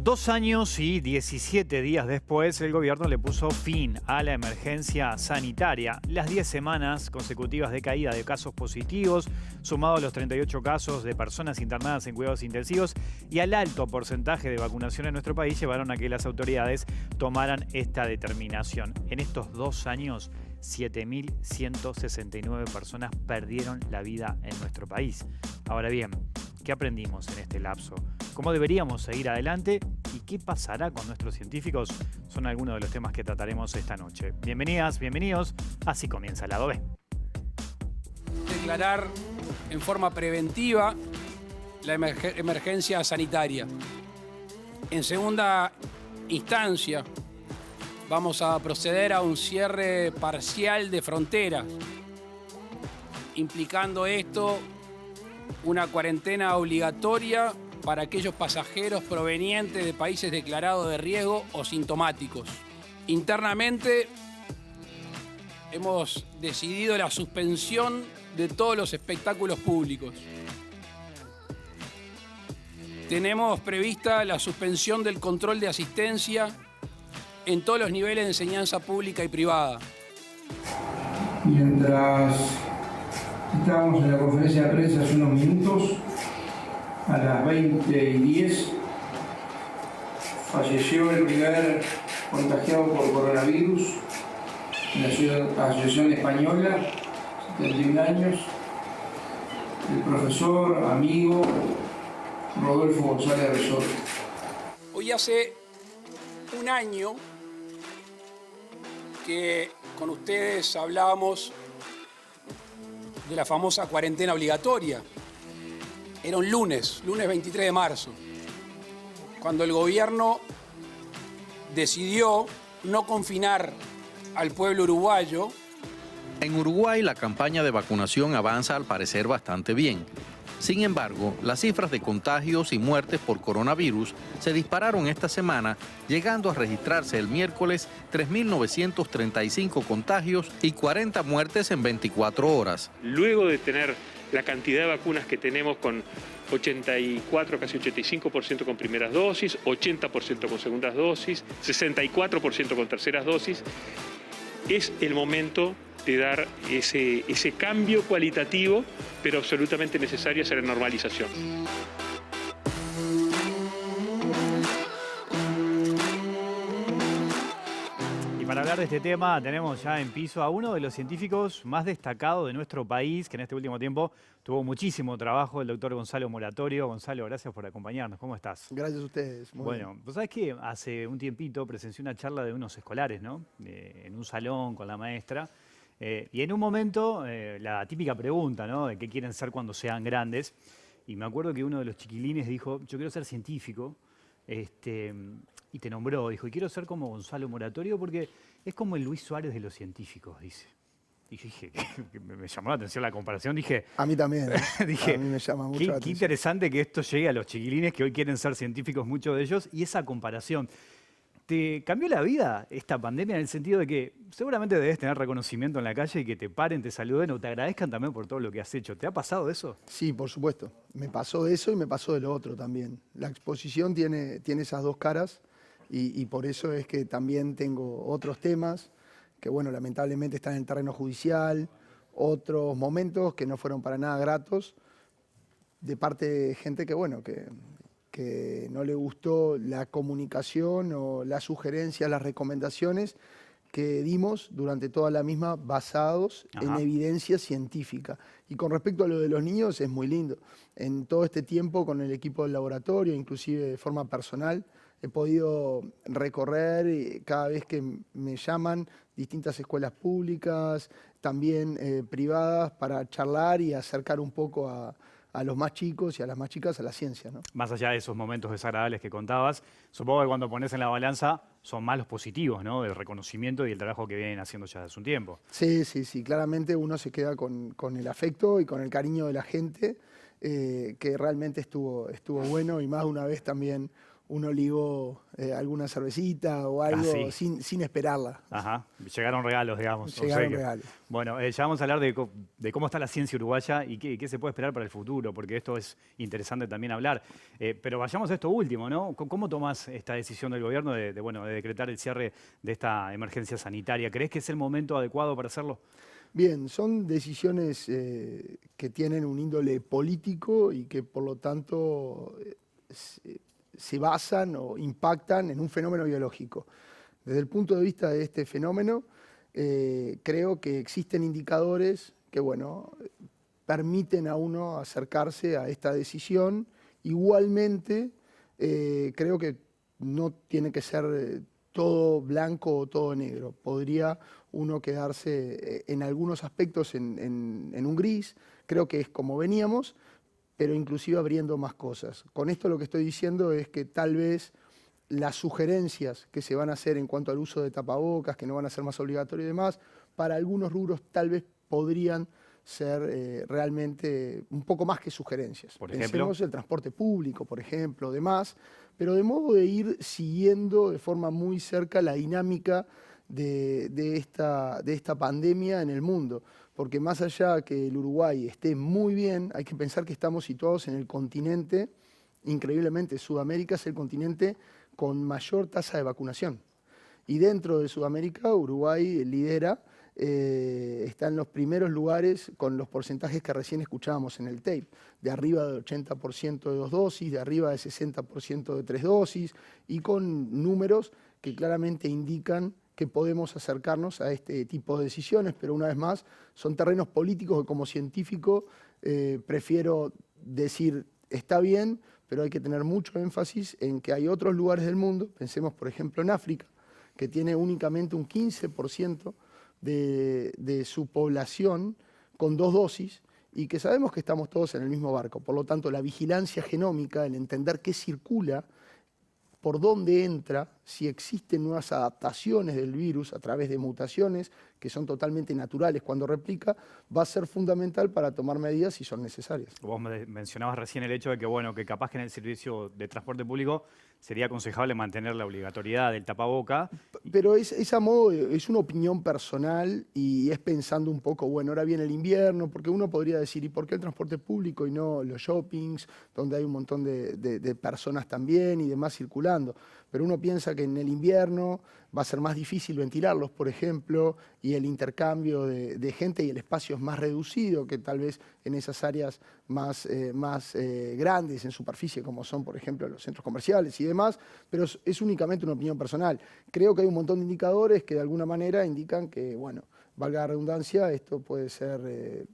2 años y 17 días después, el gobierno le puso fin a la emergencia sanitaria. Las 10 semanas consecutivas de caída de casos positivos, sumado a los 38 casos de personas internadas en cuidados intensivos y al alto porcentaje de vacunación en nuestro país, llevaron a que las autoridades tomaran esta determinación. En estos 2 años, 7.169 personas perdieron la vida en nuestro país. Ahora bien, ¿qué aprendimos en este lapso? ¿Cómo deberíamos seguir adelante? ¿Y qué pasará con nuestros científicos? Son algunos de los temas que trataremos esta noche. Bienvenidas, bienvenidos. Así comienza el lado B. Declarar en forma preventiva la emergencia sanitaria. En segunda instancia, vamos a proceder a un cierre parcial de fronteras, implicando esto una cuarentena obligatoria para aquellos pasajeros provenientes de países declarados de riesgo o sintomáticos. Internamente hemos decidido la suspensión de todos los espectáculos públicos. Tenemos prevista la suspensión del control de asistencia en todos los niveles de enseñanza pública y privada. Mientras estábamos en la conferencia de prensa hace unos minutos, a las 20:10, falleció el primer contagiado por coronavirus en la Asociación Española, 71 años, el profesor, amigo, Rodolfo González Resort. Hoy hace un año que con ustedes hablábamos de la famosa cuarentena obligatoria. Era un lunes 23 de marzo, cuando el gobierno decidió no confinar al pueblo uruguayo. En Uruguay la campaña de vacunación avanza al parecer bastante bien. Sin embargo, las cifras de contagios y muertes por coronavirus se dispararon esta semana, llegando a registrarse el miércoles 3.935 contagios y 40 muertes en 24 horas. Luego de tener la cantidad de vacunas que tenemos con 84, casi 85% con primeras dosis, 80% con segundas dosis, 64% con terceras dosis, es el momento de dar ese cambio cualitativo, pero absolutamente necesario hacer la normalización. Para hablar de este tema tenemos ya en piso a uno de los científicos más destacados de nuestro país, que en este último tiempo tuvo muchísimo trabajo, el doctor Gonzalo Moratorio. Gonzalo, gracias por acompañarnos. ¿Cómo estás? Gracias a ustedes. Muy bien. Vos sabés que hace un tiempito presencié una charla de unos escolares, ¿no? En un salón con la maestra. Y en un momento, la típica pregunta, ¿no? De qué quieren ser cuando sean grandes. Y me acuerdo que uno de los chiquilines dijo, yo quiero ser científico. Y te nombró, dijo, y quiero ser como Gonzalo Moratorio porque es como el Luis Suárez de los científicos, dice. Y yo dije, me llamó la atención la comparación, dije... A mí también, dije, a mí me llama mucho la atención. Qué interesante que esto llegue a los chiquilines que hoy quieren ser científicos, muchos de ellos, y esa comparación. ¿Te cambió la vida esta pandemia en el sentido de que seguramente debes tener reconocimiento en la calle y que te paren, te saluden o te agradezcan también por todo lo que has hecho? ¿Te ha pasado eso? Sí, por supuesto. Me pasó de eso y me pasó de lo otro también. La exposición tiene esas dos caras y por eso es que también tengo otros temas que, bueno, lamentablemente están en el terreno judicial, otros momentos que no fueron para nada gratos de parte de gente que, bueno, que no le gustó la comunicación o las sugerencias, las recomendaciones que dimos durante toda la misma basados en evidencia científica. Y con respecto a lo de los niños es muy lindo. En todo este tiempo con el equipo del laboratorio, inclusive de forma personal, he podido recorrer cada vez que me llaman distintas escuelas públicas, también privadas, para charlar y acercar un poco a los más chicos y a las más chicas a la ciencia, ¿no? Más allá de esos momentos desagradables que contabas, supongo que cuando pones en la balanza son más los positivos, ¿no? Del reconocimiento y el trabajo que vienen haciendo ya hace un tiempo. Sí, sí, sí. Claramente uno se queda con el afecto y con el cariño de la gente, que realmente estuvo bueno y más de una vez también uno ligó alguna cervecita o algo sin esperarla. Ajá, llegaron regalos, digamos. Llegaron regalos. Bueno, ya vamos a hablar de cómo está la ciencia uruguaya y qué se puede esperar para el futuro, porque esto es interesante también hablar. Pero vayamos a esto último, ¿no? ¿Cómo tomás esta decisión del gobierno de decretar el cierre de esta emergencia sanitaria? ¿Crees que es el momento adecuado para hacerlo? Bien, son decisiones que tienen un índole político y que por lo tanto se basan o impactan en un fenómeno biológico. Desde el punto de vista de este fenómeno, creo que existen indicadores que, permiten a uno acercarse a esta decisión. Igualmente, creo que no tiene que ser todo blanco o todo negro. Podría uno quedarse en algunos aspectos en un gris. Creo que es como veníamos, pero inclusive abriendo más cosas. Con esto lo que estoy diciendo es que tal vez las sugerencias que se van a hacer en cuanto al uso de tapabocas, que no van a ser más obligatorios y demás, para algunos rubros tal vez podrían ser realmente un poco más que sugerencias. Por ejemplo, pensemos el transporte público, por ejemplo, demás, pero de modo de ir siguiendo de forma muy cerca la dinámica de esta pandemia en el mundo. Porque más allá que el Uruguay esté muy bien, hay que pensar que estamos situados en el continente, increíblemente, Sudamérica es el continente con mayor tasa de vacunación. Y dentro de Sudamérica, Uruguay lidera, está en los primeros lugares con los porcentajes que recién escuchábamos en el tape, de arriba del 80% de 2 dosis, de arriba del 60% de 3 dosis, y con números que claramente indican que podemos acercarnos a este tipo de decisiones, pero una vez más son terrenos políticos que como científico prefiero decir está bien, pero hay que tener mucho énfasis en que hay otros lugares del mundo, pensemos por ejemplo en África, que tiene únicamente un 15% de su población con 2 dosis y que sabemos que estamos todos en el mismo barco. Por lo tanto, la vigilancia genómica, el entender qué circula, por dónde entra, si existen nuevas adaptaciones del virus a través de mutaciones que son totalmente naturales cuando replica, va a ser fundamental para tomar medidas si son necesarias. Vos mencionabas recién el hecho de que capaz que en el servicio de transporte público sería aconsejable mantener la obligatoriedad del tapaboca. Pero esa modo es una opinión personal y es pensando un poco, ahora viene el invierno, porque uno podría decir, ¿y por qué el transporte público y no los shoppings, donde hay un montón de personas también y demás circulando? Pero uno piensa que en el invierno va a ser más difícil ventilarlos, por ejemplo, y el intercambio de gente y el espacio es más reducido que tal vez en esas áreas más grandes en superficie, como son, por ejemplo, los centros comerciales y demás, pero es únicamente una opinión personal. Creo que hay un montón de indicadores que de alguna manera indican que, valga la redundancia, esto puede ser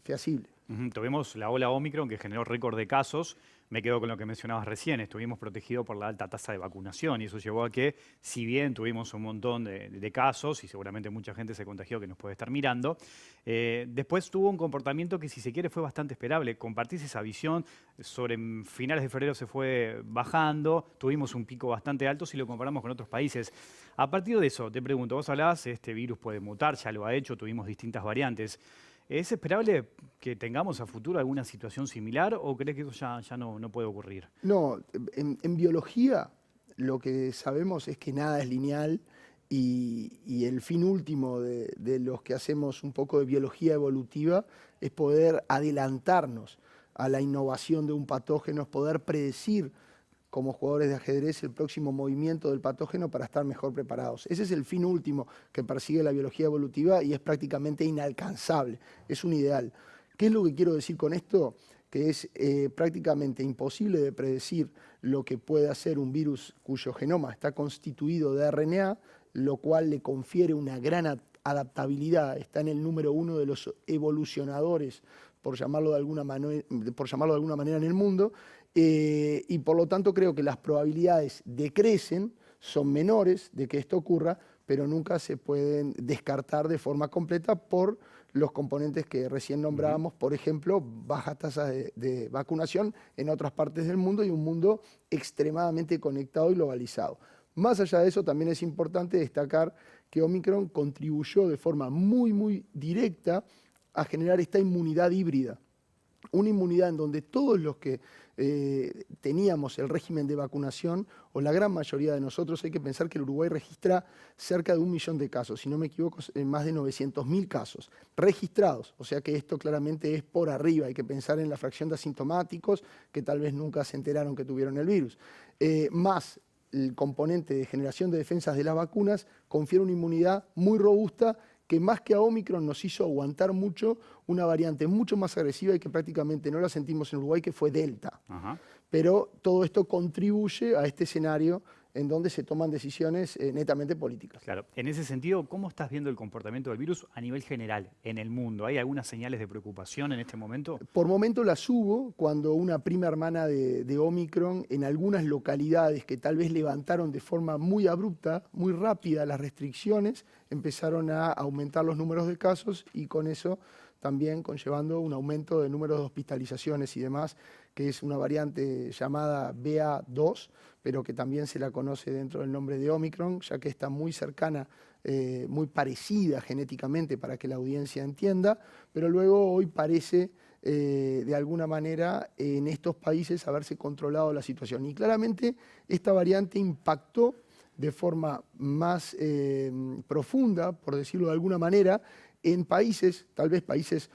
feasible. Tuvimos la ola Omicron que generó récord de casos. Me quedo con lo que mencionabas recién, estuvimos protegidos por la alta tasa de vacunación y eso llevó a que, si bien tuvimos un montón de casos y seguramente mucha gente se contagió que nos puede estar mirando, después tuvo un comportamiento que, si se quiere, fue bastante esperable. Compartís esa visión, sobre finales de febrero se fue bajando, tuvimos un pico bastante alto si lo comparamos con otros países. A partir de eso, te pregunto, vos hablabas, este virus puede mutar, ya lo ha hecho, tuvimos distintas variantes. ¿Es esperable que tengamos a futuro alguna situación similar o crees que eso ya no puede ocurrir? No, en biología lo que sabemos es que nada es lineal y el fin último de los que hacemos un poco de biología evolutiva es poder adelantarnos a la innovación de un patógeno, es poder predecir como jugadores de ajedrez el próximo movimiento del patógeno para estar mejor preparados. Ese es el fin último que persigue la biología evolutiva y es prácticamente inalcanzable, es un ideal. ¿Qué es lo que quiero decir con esto? Que es prácticamente imposible de predecir lo que puede hacer un virus cuyo genoma está constituido de RNA, lo cual le confiere una gran adaptabilidad, está en el número 1 de los evolucionadores, por llamarlo de alguna manera en el mundo, y por lo tanto creo que las probabilidades decrecen, son menores de que esto ocurra, pero nunca se pueden descartar de forma completa por los componentes que recién nombrábamos, por ejemplo, bajas tasas de vacunación en otras partes del mundo y un mundo extremadamente conectado y globalizado. Más allá de eso, también es importante destacar que Omicron contribuyó de forma muy directa a generar esta inmunidad híbrida. Una inmunidad en donde todos los que teníamos el régimen de vacunación, o la gran mayoría de nosotros, hay que pensar que el Uruguay registra cerca de 1 millón de casos, si no me equivoco, más de 900.000 casos registrados, o sea que esto claramente es por arriba, hay que pensar en la fracción de asintomáticos que tal vez nunca se enteraron que tuvieron el virus, más el componente de generación de defensas de las vacunas confiere una inmunidad muy robusta que más que a Omicron nos hizo aguantar mucho una variante mucho más agresiva y que prácticamente no la sentimos en Uruguay, que fue Delta. Ajá. Pero todo esto contribuye a este escenario en donde se toman decisiones netamente políticas. Claro. En ese sentido, ¿cómo estás viendo el comportamiento del virus a nivel general en el mundo? ¿Hay algunas señales de preocupación en este momento? Por momento las hubo cuando una prima hermana de Omicron en algunas localidades que tal vez levantaron de forma muy abrupta, muy rápida las restricciones, empezaron a aumentar los números de casos y con eso también conllevando un aumento de números de hospitalizaciones y demás, que es una variante llamada BA2, pero que también se la conoce dentro del nombre de Omicron, ya que está muy cercana, muy parecida genéticamente para que la audiencia entienda, pero luego hoy parece de alguna manera en estos países haberse controlado la situación. Y claramente esta variante impactó de forma más profunda, por decirlo de alguna manera, en países, tal vez países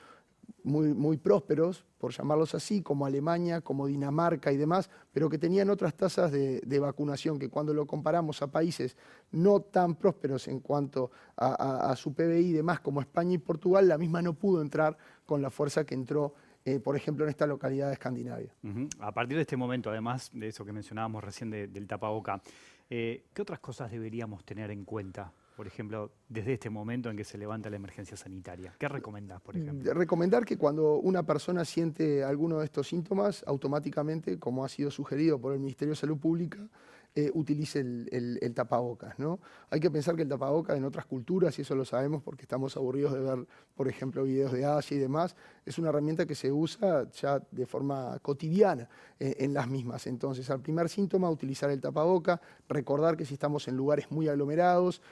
muy prósperos, por llamarlos así, como Alemania, como Dinamarca y demás, pero que tenían otras tasas de vacunación, que cuando lo comparamos a países no tan prósperos en cuanto a su PBI y demás, como España y Portugal, la misma no pudo entrar con la fuerza que entró, por ejemplo, en esta localidad de Escandinavia. A partir de este momento, además de eso que mencionábamos recién del tapaboca, ¿qué otras cosas deberíamos tener en cuenta? Por ejemplo, desde este momento en que se levanta la emergencia sanitaria. ¿Qué recomendás, por ejemplo? Recomendar que cuando una persona siente alguno de estos síntomas, automáticamente, como ha sido sugerido por el Ministerio de Salud Pública, utilice el tapabocas, ¿no? Hay que pensar que el tapabocas en otras culturas, y eso lo sabemos porque estamos aburridos de ver, por ejemplo, videos de Asia y demás, es una herramienta que se usa ya de forma cotidiana en las mismas. Entonces, al primer síntoma, utilizar el tapabocas, recordar que si estamos en lugares muy aglomerados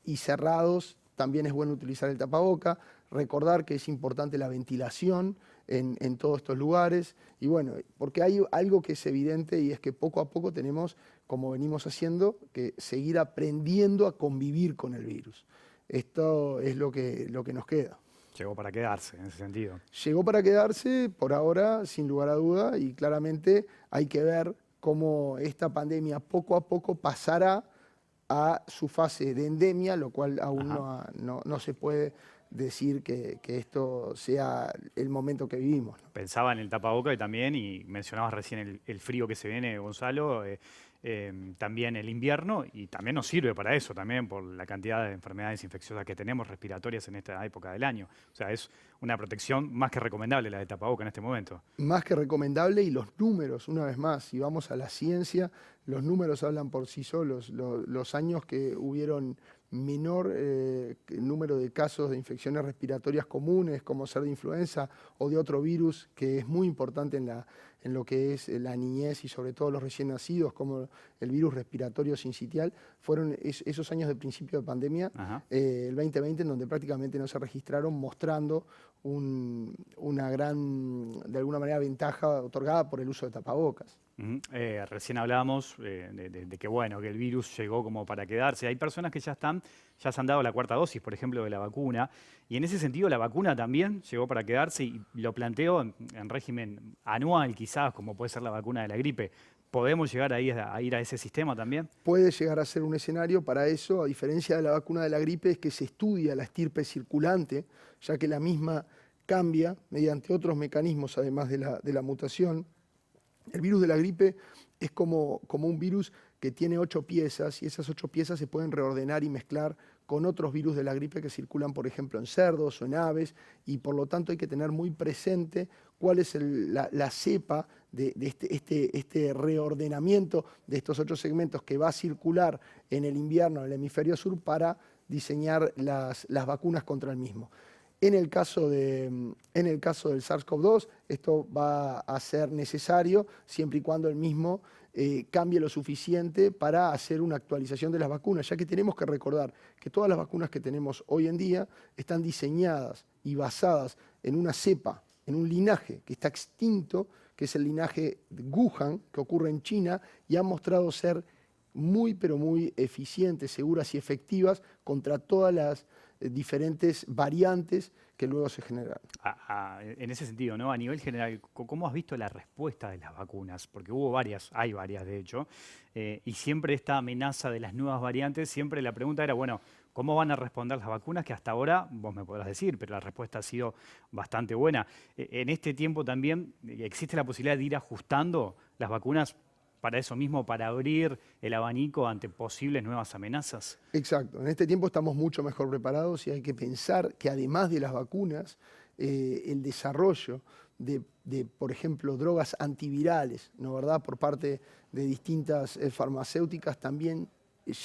y cerrados, también es bueno utilizar el tapaboca, recordar que es importante la ventilación en todos estos lugares y bueno, porque hay algo que es evidente y es que poco a poco tenemos, como venimos haciendo, que seguir aprendiendo a convivir con el virus. Esto es lo que nos queda. Llegó para quedarse en ese sentido. Llegó para quedarse por ahora, sin lugar a duda, y claramente hay que ver cómo esta pandemia poco a poco pasará a su fase de endemia, lo cual aún no se puede decir que esto sea el momento que vivimos, ¿no? Pensaba en el tapaboca y también, y mencionabas recién el frío que se viene, Gonzalo, también el invierno, y también nos sirve para eso, también por la cantidad de enfermedades infecciosas que tenemos respiratorias en esta época del año. O sea, es una protección más que recomendable la de tapaboca en este momento. Más que recomendable, y los números, una vez más, si vamos a la ciencia, los números hablan por sí solos. Los años que hubieron menor número de casos de infecciones respiratorias comunes, como ser de influenza o de otro virus, que es muy importante en lo que es la niñez y sobre todo los recién nacidos, como el virus respiratorio sincitial, fueron esos años de principio de pandemia, el 2020, en donde prácticamente no se registraron, mostrando una gran, de alguna manera, ventaja otorgada por el uso de tapabocas. Recién hablábamos de que, bueno, que el virus llegó como para quedarse. Hay personas que ya se han dado la cuarta dosis, por ejemplo, de la vacuna, y en ese sentido la vacuna también llegó para quedarse, y lo planteo en régimen anual quizás, como puede ser la vacuna de la gripe. ¿Podemos llegar a ir a ese sistema también? Puede llegar a ser un escenario para eso, a diferencia de la vacuna de la gripe, es que se estudia la estirpe circulante, ya que la misma cambia mediante otros mecanismos, además de la mutación. El virus de la gripe es como un virus que tiene 8 piezas y esas 8 piezas se pueden reordenar y mezclar con otros virus de la gripe que circulan, por ejemplo, en cerdos o en aves, y por lo tanto hay que tener muy presente cuál es la cepa de este reordenamiento de estos 8 segmentos que va a circular en el invierno en el hemisferio sur para diseñar las vacunas contra el mismo. En el caso del SARS-CoV-2, esto va a ser necesario siempre y cuando el mismo cambie lo suficiente para hacer una actualización de las vacunas, ya que tenemos que recordar que todas las vacunas que tenemos hoy en día están diseñadas y basadas en una cepa, en un linaje que está extinto, que es el linaje Wuhan, que ocurre en China, y han mostrado ser muy, pero muy eficientes, seguras y efectivas contra todas las diferentes variantes que luego se generan. En ese sentido, ¿no? A nivel general, ¿cómo has visto la respuesta de las vacunas? Porque hubo varias, hay varias de hecho, y siempre esta amenaza de las nuevas variantes, siempre la pregunta era, bueno, ¿cómo van a responder las vacunas? Que hasta ahora, vos me podrás decir, pero la respuesta ha sido bastante buena. En este tiempo también existe la posibilidad de ir ajustando las vacunas para eso mismo, para abrir el abanico ante posibles nuevas amenazas. Exacto. En este tiempo estamos mucho mejor preparados y hay que pensar que además de las vacunas, el desarrollo de, por ejemplo, drogas antivirales, ¿no, verdad?, por parte de distintas farmacéuticas también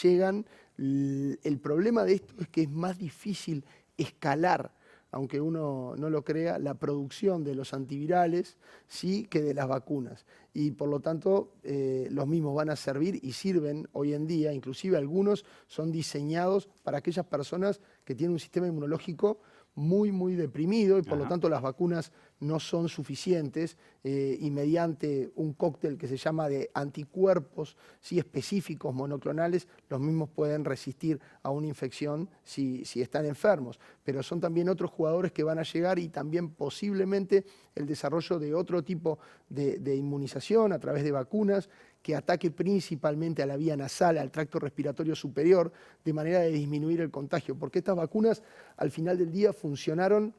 llegan. El problema de esto es que es más difícil escalar, aunque uno no lo crea, la producción de los antivirales sí que de las vacunas. Y por lo tanto, los mismos van a servir y sirven hoy en día, inclusive algunos son diseñados para aquellas personas que tienen un sistema inmunológico muy, muy deprimido y por lo tanto las vacunas no son suficientes y mediante un cóctel que se llama de anticuerpos sí, específicos monoclonales, los mismos pueden resistir a una infección si están enfermos. Pero son también otros jugadores que van a llegar y también posiblemente el desarrollo de otro tipo de inmunización a través de vacunas que ataque principalmente a la vía nasal, al tracto respiratorio superior, de manera de disminuir el contagio. Porque estas vacunas, al final del día, funcionaron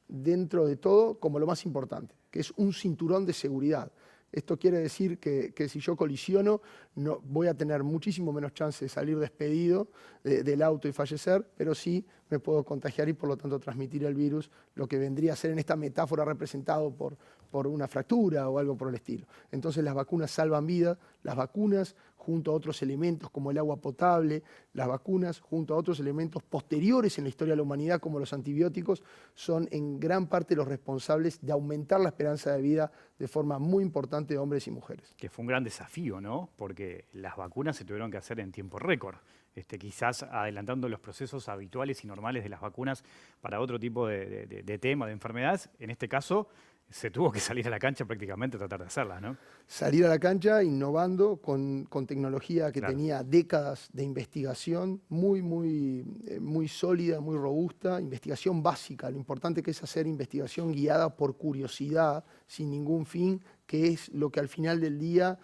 dentro de todo como lo más importante, que es un cinturón de seguridad. Esto quiere decir que si yo colisiono, no, voy a tener muchísimo menos chance de salir despedido del auto y fallecer, pero sí me puedo contagiar y por lo tanto transmitir el virus, lo que vendría a ser en esta metáfora representado por una fractura o algo por el estilo. Entonces las vacunas salvan vidas, las vacunas junto a otros elementos como el agua potable, las vacunas junto a otros elementos posteriores en la historia de la humanidad como los antibióticos, son en gran parte los responsables de aumentar la esperanza de vida de forma muy importante de hombres y mujeres. Que fue un gran desafío, ¿no? Porque las vacunas se tuvieron que hacer en tiempo récord. Quizás adelantando los procesos habituales y normales de las vacunas para otro tipo de tema, de enfermedades. En este caso, se tuvo que salir a la cancha prácticamente a tratar de hacerlas, ¿no? Salir a la cancha innovando con tecnología que tenía décadas de investigación muy sólida, muy robusta, investigación básica. Lo importante que es hacer investigación guiada por curiosidad, sin ningún fin, que es lo que al final del día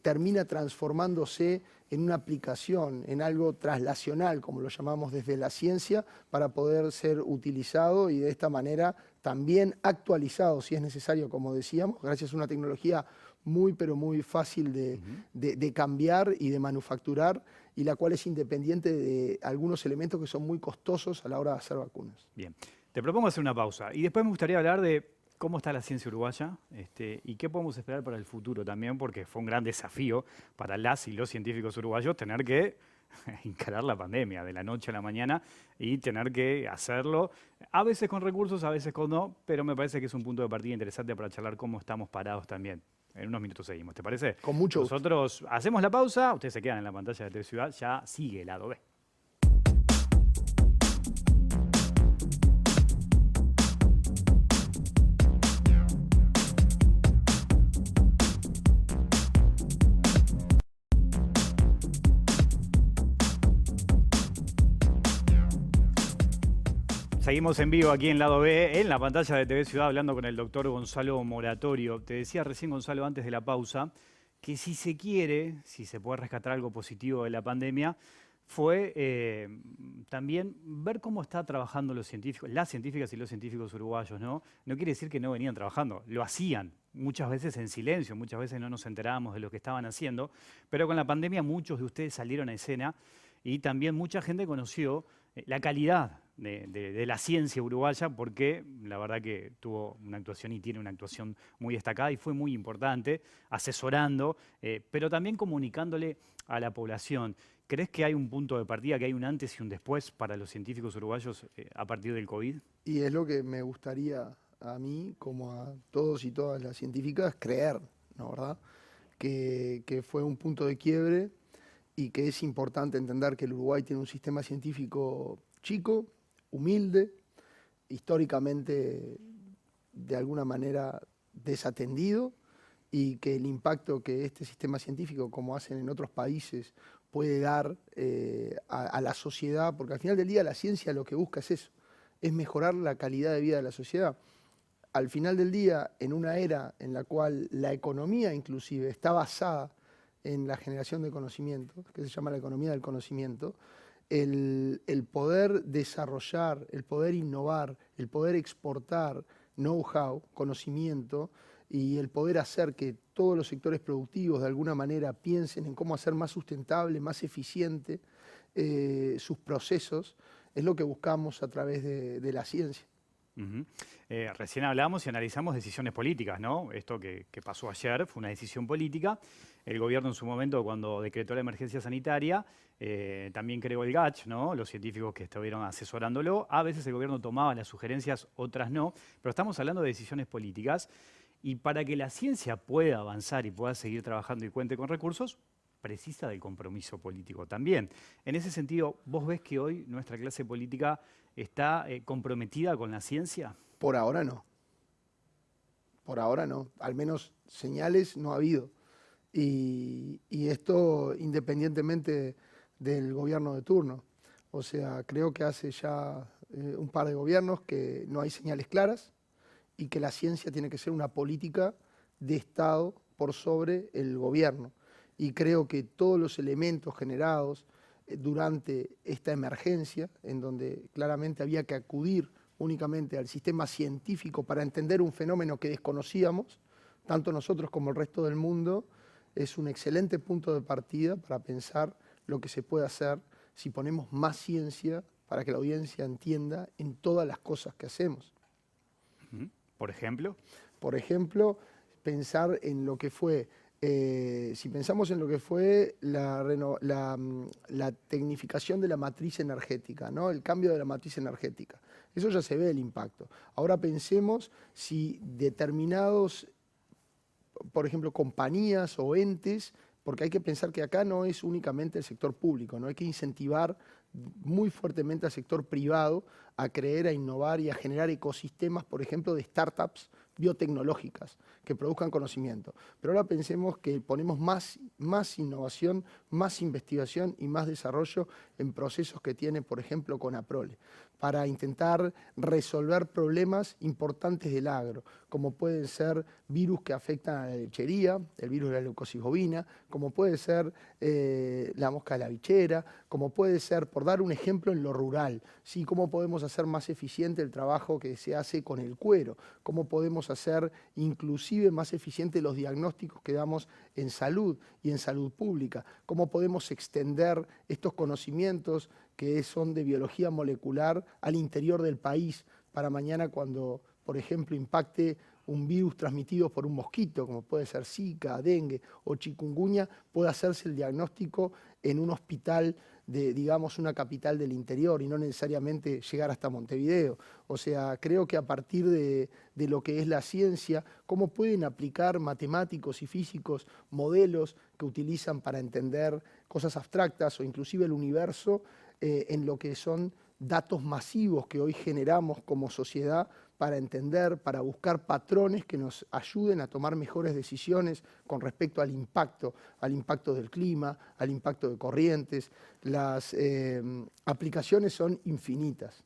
termina transformándose en una aplicación, en algo traslacional, como lo llamamos desde la ciencia, para poder ser utilizado y de esta manera también actualizado, si es necesario, como decíamos, gracias a una tecnología muy, pero muy fácil de cambiar y de manufacturar, y la cual es independiente de algunos elementos que son muy costosos a la hora de hacer vacunas. Bien, te propongo hacer una pausa y después me gustaría hablar de cómo está la ciencia uruguaya y qué podemos esperar para el futuro también, porque fue un gran desafío para las y los científicos uruguayos tener que encarar la pandemia de la noche a la mañana y tener que hacerlo, a veces con recursos, a veces con no, pero me parece que es un punto de partida interesante para charlar cómo estamos parados también. En unos minutos seguimos, ¿te parece? Con mucho gusto. Nosotros hacemos la pausa, ustedes se quedan en la pantalla de TV Ciudad, ya sigue el lado B. Seguimos en vivo aquí en Lado B, en la pantalla de TV Ciudad, hablando con el doctor Gonzalo Moratorio. Te decía recién, Gonzalo, antes de la pausa, que si se quiere, si se puede rescatar algo positivo de la pandemia, fue también ver cómo está trabajando los científicos, las científicas y los científicos uruguayos, ¿no? No quiere decir que no venían trabajando, lo hacían, muchas veces en silencio, muchas veces no nos enterábamos de lo que estaban haciendo, pero con la pandemia muchos de ustedes salieron a escena y también mucha gente conoció la calidad de la ciencia uruguaya, porque la verdad que tuvo una actuación y tiene una actuación muy destacada y fue muy importante, asesorando, pero también comunicándole a la población. ¿Crees que hay un punto de partida, que hay un antes y un después para los científicos uruguayos a partir del COVID? Y es lo que me gustaría a mí, como a todos y todas las científicas, creer, ¿no, verdad? Que fue un punto de quiebre y que es importante entender que el Uruguay tiene un sistema científico chico, humilde, históricamente de alguna manera desatendido y que el impacto que este sistema científico, como hacen en otros países, puede dar a la sociedad, porque al final del día la ciencia lo que busca es eso, es mejorar la calidad de vida de la sociedad. Al final del día, en una era en la cual la economía inclusive está basada en la generación de conocimiento, que se llama la economía del conocimiento, el poder desarrollar, el poder innovar, el poder exportar know-how, conocimiento, y el poder hacer que todos los sectores productivos de alguna manera piensen en cómo hacer más sustentable, más eficiente sus procesos, es lo que buscamos a través de la ciencia. Recién hablamos y analizamos decisiones políticas, ¿no? Esto que pasó ayer fue una decisión política. El gobierno en su momento, cuando decretó la emergencia sanitaria, también creó el GACH, ¿no? Los científicos que estuvieron asesorándolo. A veces el gobierno tomaba las sugerencias, otras no. Pero estamos hablando de decisiones políticas. Y para que la ciencia pueda avanzar y pueda seguir trabajando y cuente con recursos, precisa del compromiso político también. En ese sentido, ¿vos ves que hoy nuestra clase política está comprometida con la ciencia? Por ahora no. Por ahora no. Al menos señales no ha habido. Y esto independientemente del gobierno de turno. O sea, creo que hace ya un par de gobiernos que no hay señales claras y que la ciencia tiene que ser una política de Estado por sobre el gobierno. Y creo que todos los elementos generados durante esta emergencia, en donde claramente había que acudir únicamente al sistema científico para entender un fenómeno que desconocíamos, tanto nosotros como el resto del mundo, es un excelente punto de partida para pensar lo que se puede hacer si ponemos más ciencia para que la audiencia entienda en todas las cosas que hacemos. ¿Por ejemplo? Por ejemplo, pensar en lo que fue, si pensamos en lo que fue la tecnificación de la matriz energética, ¿no? El cambio de la matriz energética. Eso ya se ve el impacto. Ahora pensemos si determinados, por ejemplo, compañías o entes, porque hay que pensar que acá no es únicamente el sector público, ¿no? Hay que incentivar muy fuertemente al sector privado a creer, a innovar y a generar ecosistemas, por ejemplo, de startups biotecnológicas que produzcan conocimiento. Pero ahora pensemos que ponemos más innovación, más investigación y más desarrollo en procesos que tiene, por ejemplo, Conaprole, para intentar resolver problemas importantes del agro, como pueden ser virus que afectan a la lechería, el virus de la leucosis bovina, como puede ser la mosca de la bichera, como puede ser, por dar un ejemplo, en lo rural, ¿sí? Cómo podemos hacer más eficiente el trabajo que se hace con el cuero, cómo podemos hacer inclusive más eficiente los diagnósticos que damos en salud y en salud pública, cómo podemos extender estos conocimientos que son de biología molecular al interior del país para mañana cuando, por ejemplo, impacte un virus transmitido por un mosquito, como puede ser Zika, dengue o chikungunya, pueda hacerse el diagnóstico en un hospital de, digamos, una capital del interior y no necesariamente llegar hasta Montevideo. O sea, creo que a partir de lo que es la ciencia, cómo pueden aplicar matemáticos y físicos modelos que utilizan para entender cosas abstractas o inclusive el universo en lo que son datos masivos que hoy generamos como sociedad para entender, para buscar patrones que nos ayuden a tomar mejores decisiones con respecto al impacto del clima, al impacto de corrientes. Las aplicaciones son infinitas.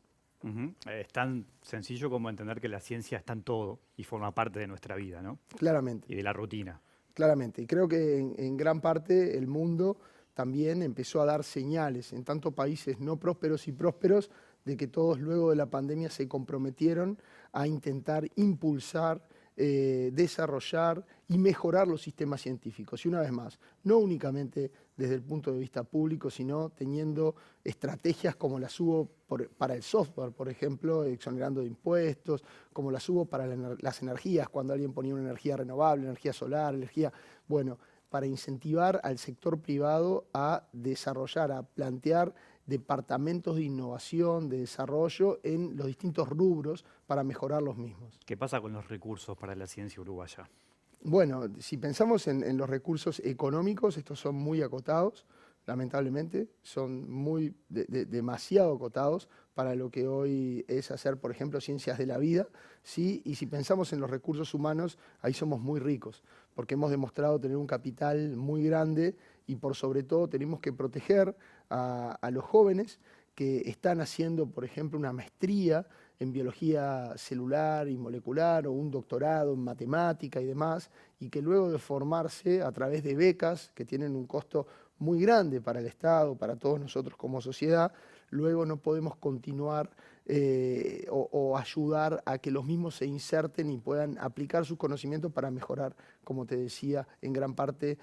Es tan sencillo como entender que la ciencia está en todo y forma parte de nuestra vida, ¿no? Claramente. Y de la rutina. Claramente. Y creo que en gran parte el mundo también empezó a dar señales en tanto países no prósperos y prósperos de que todos luego de la pandemia se comprometieron a intentar impulsar, desarrollar y mejorar los sistemas científicos. Y una vez más, no únicamente desde el punto de vista público, sino teniendo estrategias como las hubo para el software, por ejemplo, exonerando de impuestos, como las hubo para las energías, cuando alguien ponía una energía renovable, energía solar, energía... Bueno, para incentivar al sector privado a desarrollar, a plantear departamentos de innovación, de desarrollo en los distintos rubros para mejorar los mismos. ¿Qué pasa con los recursos para la ciencia uruguaya? Bueno, si pensamos en los recursos económicos, estos son muy acotados. lamentablemente, son demasiado acotados para lo que hoy es hacer, por ejemplo, ciencias de la vida, ¿sí? Y si pensamos en los recursos humanos, ahí somos muy ricos, porque hemos demostrado tener un capital muy grande y por sobre todo tenemos que proteger a los jóvenes que están haciendo, por ejemplo, una maestría en biología celular y molecular o un doctorado en matemática y demás, y que luego de formarse a través de becas que tienen un costo muy grande para el Estado, para todos nosotros como sociedad, luego no podemos continuar o ayudar a que los mismos se inserten y puedan aplicar sus conocimientos para mejorar, como te decía, en gran parte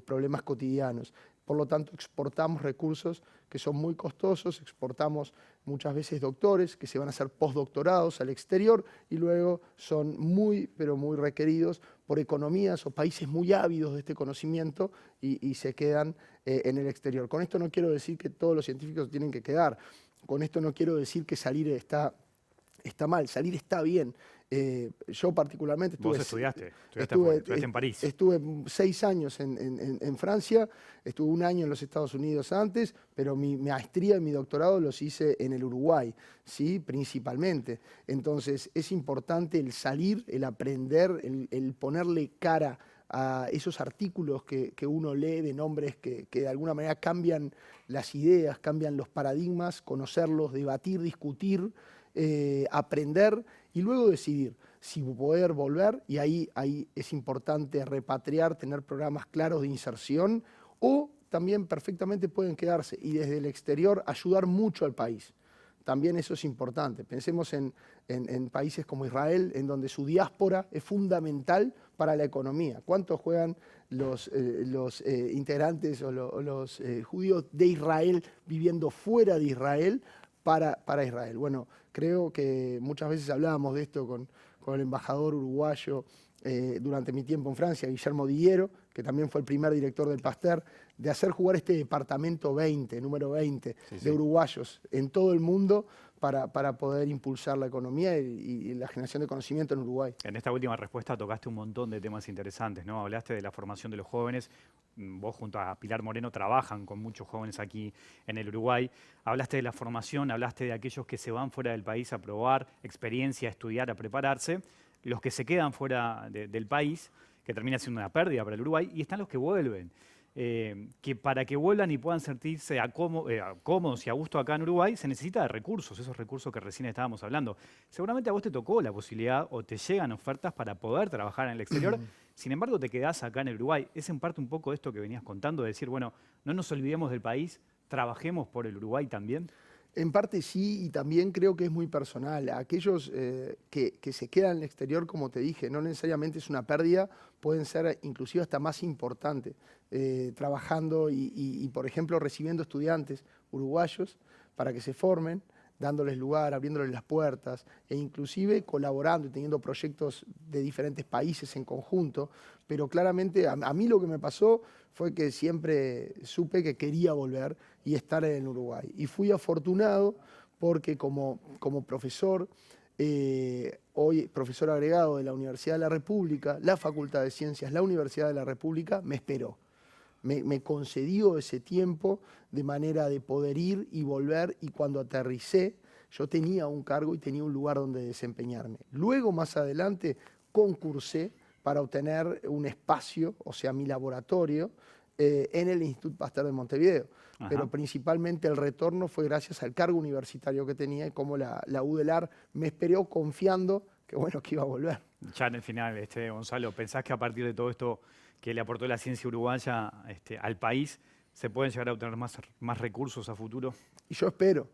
problemas cotidianos. Por lo tanto, exportamos recursos que son muy costosos, exportamos muchas veces doctores que se van a hacer postdoctorados al exterior y luego son muy, pero muy requeridos por economías o países muy ávidos de este conocimiento y se quedan en el exterior. Con esto no quiero decir que todos los científicos tienen que quedar, con esto no quiero decir que salir está mal, salir está bien. Yo particularmente Vos estudiaste en París. Estuve 6 años en Francia, estuve 1 año en los Estados Unidos antes, pero mi maestría y mi doctorado los hice en el Uruguay, ¿sí? Principalmente. Entonces es importante el salir, el aprender, el ponerle cara a esos artículos que uno lee de nombres que de alguna manera cambian las ideas, cambian los paradigmas, conocerlos, debatir, discutir, aprender y luego decidir si poder volver, y ahí es importante repatriar, tener programas claros de inserción, o también perfectamente pueden quedarse y desde el exterior ayudar mucho al país. También eso es importante. Pensemos en países como Israel, en donde su diáspora es fundamental para la economía. ¿Cuánto juegan los integrantes o los judíos de Israel viviendo fuera de Israel para Israel? Bueno, creo que muchas veces hablábamos de esto con el embajador uruguayo durante mi tiempo en Francia, Guillermo Dillero, que también fue el primer director del Pasteur, de hacer jugar este departamento 20, número 20, de uruguayos en todo el mundo para poder impulsar la economía y la generación de conocimiento en Uruguay. En esta última respuesta tocaste un montón de temas interesantes, ¿no? Hablaste de la formación de los jóvenes. Vos junto a Pilar Moreno trabajan con muchos jóvenes aquí en el Uruguay. Hablaste de la formación, hablaste de aquellos que se van fuera del país a probar experiencia, a estudiar, a prepararse. Los que se quedan fuera del país, que termina siendo una pérdida para el Uruguay, y están los que vuelven. Que para que vuelvan y puedan sentirse cómodos y a gusto acá en Uruguay, se necesita de recursos, esos recursos que recién estábamos hablando. Seguramente a vos te tocó la posibilidad o te llegan ofertas para poder trabajar en el exterior, sin embargo te quedás acá en el Uruguay. Es en parte un poco esto que venías contando, de decir, bueno, no nos olvidemos del país, trabajemos por el Uruguay también. En parte sí, y también creo que es muy personal. Aquellos que se quedan en el exterior, como te dije, no necesariamente es una pérdida, pueden ser inclusive hasta más importantes, trabajando y, por ejemplo, recibiendo estudiantes uruguayos para que se formen, dándoles lugar, abriéndoles las puertas e inclusive colaborando y teniendo proyectos de diferentes países en conjunto. Pero claramente a mí lo que me pasó fue que siempre supe que quería volver y estar en Uruguay. Y fui afortunado porque como profesor, hoy profesor agregado de la Universidad de la República, la Facultad de Ciencias, la Universidad de la República, me esperó. Me concedió ese tiempo de manera de poder ir y volver, y cuando aterricé yo tenía un cargo y tenía un lugar donde desempeñarme. Luego, más adelante, concursé para obtener un espacio, o sea, mi laboratorio, en el Instituto Pasteur de Montevideo. Ajá. Pero principalmente el retorno fue gracias al cargo universitario que tenía y cómo la UDELAR me esperó confiando que, bueno, que iba a volver. Ya en el final, Gonzalo, ¿pensás que a partir de todo esto que le aportó la ciencia uruguaya al país, se pueden llegar a obtener más recursos a futuro? Y yo espero.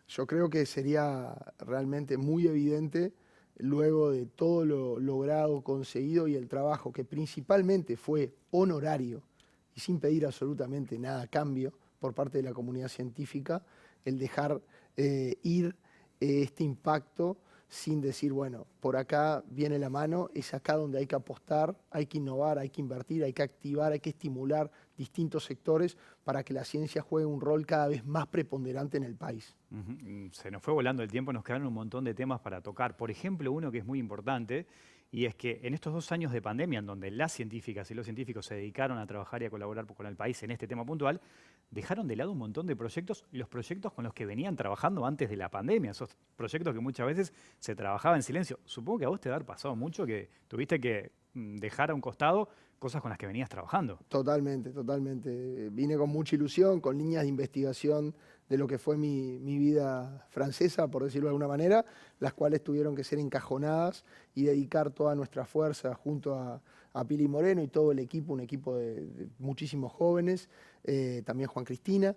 Yo creo que sería realmente muy evidente, luego de todo lo logrado, conseguido y el trabajo que principalmente fue honorario y sin pedir absolutamente nada a cambio por parte de la comunidad científica, el dejar ir este impacto sin decir, bueno, por acá viene la mano, es acá donde hay que apostar, hay que innovar, hay que invertir, hay que activar, hay que estimular distintos sectores para que la ciencia juegue un rol cada vez más preponderante en el país. Se nos fue volando el tiempo, nos quedaron un montón de temas para tocar. Por ejemplo, uno que es muy importante, y es que en estos 2 años de pandemia, en donde las científicas y los científicos se dedicaron a trabajar y a colaborar con el país en este tema puntual, dejaron de lado un montón de proyectos, los proyectos con los que venían trabajando antes de la pandemia, esos proyectos que muchas veces se trabajaba en silencio. Supongo que a vos te debe haber pasado mucho que tuviste que dejar a un costado cosas con las que venías trabajando. Totalmente, totalmente. Vine con mucha ilusión, con líneas de investigación de lo que fue mi vida francesa, por decirlo de alguna manera, las cuales tuvieron que ser encajonadas y dedicar toda nuestra fuerza junto a Pili Moreno y todo el equipo, un equipo de muchísimos jóvenes, también Juan Cristina,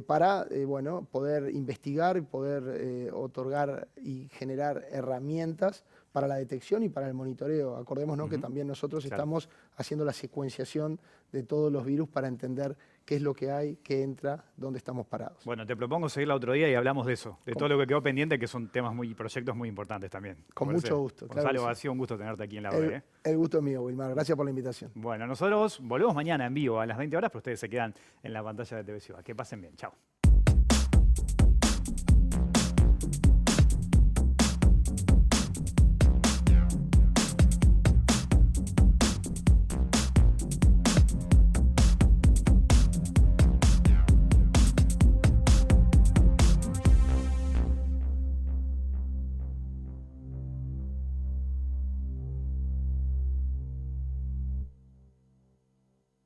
para bueno, poder investigar, poder otorgar y generar herramientas para la detección y para el monitoreo. Acordémonos que también nosotros estamos haciendo la secuenciación de todos los virus para entender qué es lo que hay, qué entra, dónde estamos parados. Bueno, te propongo seguirla otro día y hablamos de eso, de todo lo que quedó pendiente, que son temas proyectos muy importantes también. Con mucho gusto. Gonzalo, claro que ha sí. sido un gusto tenerte aquí en la web. El gusto es mío, Wilmar. Gracias por la invitación. Bueno, nosotros volvemos mañana en vivo a las 20 horas, pero ustedes se quedan en la pantalla de TV Ciudad. Que pasen bien. Chao.